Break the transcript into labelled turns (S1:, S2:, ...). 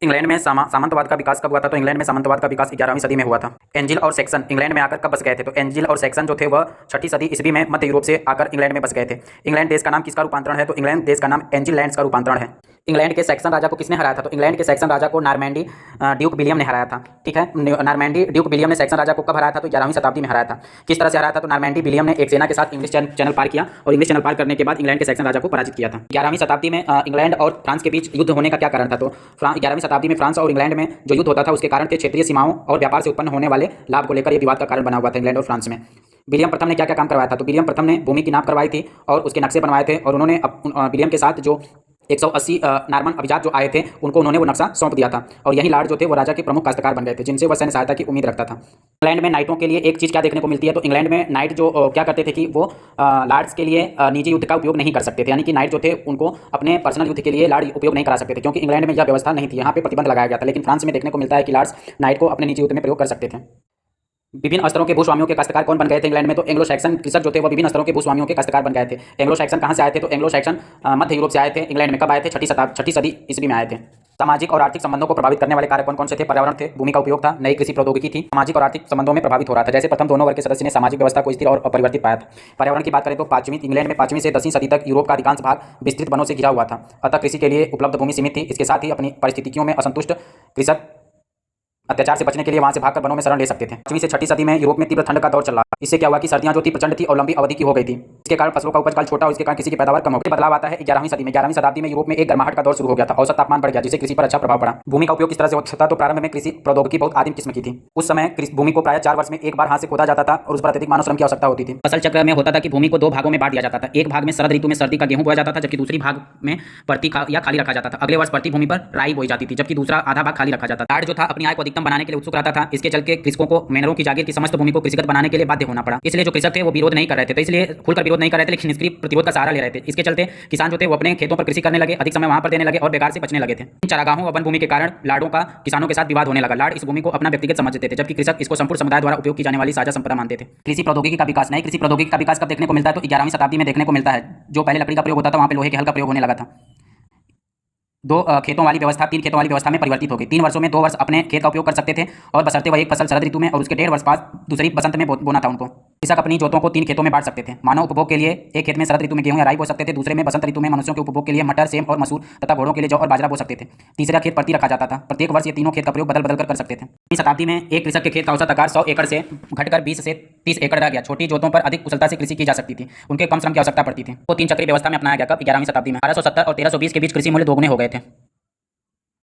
S1: England में सामंतवाद का विकास कब हुआ था? तो इंग्लैंड में सामंतवाद का विकास 11वीं सदी में हुआ था। एंजिल और सैक्सन इंग्लैंड में आकर कब बस गए थे? तो एंजिल और सैक्सन जो थे वह 6ठी सदी ईस्वी में मध्य यूरोप से आकर इंग्लैंड में बस गए थे। इंग्लैंड देश का नाम किसका रूपांतरण है? तो इंग्लैंड देश का नाम एंजिल लैंड्स का रूपांतरण है। इंग्लैंड के सैक्सन राजा को किसने हराया था? तो इंग्लैंड के सैक्सन राजा को नॉर्मैंडी ड्यूक विलियम ने हराया था। ठीक है, नॉर्मैंडी ड्यूक विलियम ने सैक्सन राजा को कब हराया था? तो 11वीं शताब्दी में हराया था। किस तरह से हराया था? तो नॉर्मैंडी विलियम ने एक सेना के साथ इंग्लिश चैनल पार किया और इंग्लिश चैनल पार करने के बाद इंग्लैंड के सैक्सन राजा को पराजित किया था। 11वीं शताब्दी में इंग्लैंड और फ्रांस के बीच युद्ध होने का क्या कारण था? तो 11वीं शताब्दी में फ्रांस और इंग्लैंड में जो युद्ध होता था उसके कारण थे क्षेत्रीय सीमाओं और व्यापार से उत्पन्न होने वाले लाभ को लेकर यह विवाद का कारण बना हुआ था इंग्लैंड और फ्रांस में। विलियम प्रथम ने क्या क्या काम करवाया था? तो विलियम प्रथम ने भूमि की नाप करवाई थी और उसके नक्शे बनवाए थे और उन्होंने विलियम के साथ जो 180 नॉर्मन अभिजात जो आए थे उनको उन्होंने वो नक्शा सौंप दिया था और यही लॉर्ड जो थे वो राजा के प्रमुख काश्तकार बन गए थे जिनसे वह सैन्य सहायता की उम्मीद रखता था। इंग्लैंड में नाइटों के लिए एक चीज़ क्या देखने को मिलती है? तो इंग्लैंड में नाइट जो क्या करते थे कि वो लॉर्ड्स के लिए निजी युद्ध का उपयोग नहीं कर सकते थे, यानी कि नाइट जो थे उनको अपने पर्सनल युद्ध के लिए लॉर्ड उपयोग नहीं करा सकते थे क्योंकि इंग्लैंड में यह व्यवस्था नहीं थी, यहाँ पे प्रतिबंध लगाया गया था। लेकिन फ्रांस में देखने को मिलता है कि लॉर्ड्स नाइट को अपने निजी युद्ध में प्रयोग कर सकते थे। विभिन्न स्तरों के भूस्वामियों के काश्तकार कौन बन गए थे इंग्लैंड में? तो एंग्लो सैक्सन कृषक जो थे वो विभिन्न स्तरों के भूस्वामियों के काश्तकार बन गए थे। एंग्लो सैक्सन कहाँ से आए थे? तो एंग्लो सैक्सन मध्य यूरोप से आए थे। इंग्लैंड में कब आए थे? 6ठी सदी ईस्वी में आए थे। सामाजिक और आर्थिक संबंधों को प्रभावित करने वाले कारक कौन कौन से थे? पर्यावरण थे, भूमि का उपयोग था, नई कृषि प्रौद्योगिकी थी, सामाजिक और आर्थिक संबंधों में प्रभावित हो रहा था। जैसे प्रथम दोनों वर्ग के सदस्य ने सामाजिक व्यवस्था को स्थिर और अपरिवर्तित पाया था। पर्यावरण की बात करें तो इंग्लैंड में 5वीं से 10वीं सदी तक यूरोप का अधिकांश भाग विस्तृत वनों से घिरा हुआ था, अतः कृषि के लिए उपलब्ध भूमि सीमित थी। इसके साथ ही अपनी परिस्थितियों में असंतुष्ट कृषक अत्याचार से बचने के लिए वहां से भागकर वनों में शरण ले सकते थे। 5वीं से 6ठी सदी में यूरोप में तीव्र ठंड का दौर चल रहा। इससे क्या हुआ कि सर्दियां जो थी प्रचंड थी और लंबी अवधि की हो गई थी। इसके कारण फसलों का उपज काल छोटा और इसके कारण कृषि की पैदावार कम हो गई। बदलाव आता है 11वीं सदी में। 11वीं शताब्दी में यूरोप में एक गर्माहट का दौर शुरू हो गया था, औसत तापमान बढ़ गया जिससे कृषि पर अच्छा प्रभाव पड़ा। भूमि का उपयोग किस तरह से होता था? तो प्रारंभ में कृषि प्रौद्योगिकी बहुत आदिम किस्म की थी। उस समय भूमि को प्राय 4 वर्ष में एक बार हाथ से खोदा जाता था और उस पर अत्यधिक मानव श्रम की आवश्यकता होती थी। फसल चक्र में होता था कि भूमि को 2 भागों में बांट दिया जाता था। एक भाग में शरद ऋतु में सर्दी का गेहूं बोया जाता था जबकि दूसरी भाग में परती या खाली रखा जाता था। अगले वर्ष परती भूमि पर राई बोई जाती थी जबकि दूसरा आधा भाग खाली रखा जाता था। लॉर्ड जो था अपनी आय को अधिकतम बनाने के लिए उत्सुक रहता था। इसके चलते कृषकों को मैनरों की जागीर की समस्त भूमि को कृषिगत बनाने के लिए बाध्य होना पड़ा। इसलिए जो कृषक थे वो विरोध नहीं कर रहे थे, तो इसलिए खुलकर विरोध नहीं कर रहे थे लेकिन निष्क्रिय प्रतिरोध का सहारा ले रहे थे। इसके चलते किसान जो थे वो अपने खेतों पर कृषि करने लगे, अधिक समय वहां पर देने लगे और बेकार से बचने लगे थे। इन चारागाहों और वन भूमि के कारण लॉर्डों का किसानों के साथ विवाद होने लगा। लॉर्ड इस भूमि को अपना व्यक्तिगत समझते थे जबकि कृषक इसको संपूर्ण समुदाय द्वारा उपयोग की जाने वाली साझा संपदा मानते थे। कृषि प्रौद्योगिकी का विकास। नई कृषि प्रौद्योगिकी का विकास कब देखने को मिलता है? तो 11वीं शताब्दी में देखने को मिलता है। जो पहले लकड़ी का प्रयोग होता था वहां पे लोहे के हल का प्रयोग होने लगा था। 2 खेतों वाली व्यवस्था 3 खेतों वाली व्यवस्था में परिवर्तित हो गई। 3 वर्षों में 2 वर्ष अपने खेत का उपयोग कर सकते थे और बशर्ते वह एक फसल शरद ऋतु में और उसके 1.5 वर्ष बाद दूसरी बसंत में बोना था उनको। कृषक अपनी जोतों को 3 खेतों में बांट सकते थे। मानव उपभोग के लिए एक खेत में शरद ऋतु में गेहूं या राई बो सकते थे, दूसरे में बसंत ऋतु में मनुष्यों के उपभोग के लिए मटर, सेम और मसूर तथा घोड़ों के लिए जौ और बाजरा बो सकते थे। तीसरा खेत प्रति रखा जाता था। प्रत्येक वर्ष ये तीनों खेत का प्रयोग बदल बदल कर सकते थे। 20वीं शताब्दी में एक कृषक के खेत का औसत आकार 100 एकड़ से घटकर 20 से 30 एकड़ रह गया। छोटी जोतों पर अधिक कुशलता से कृषि की जा सकती थी, उनके कम श्रम की आवश्यकता पड़ती थी। वो 3 चक्रीय व्यवस्था में अपनाया गया। कब? 11वीं शताब्दी में। 1270 और 1320 के बीच कृषि मूल्य दोगुने हो गए थे।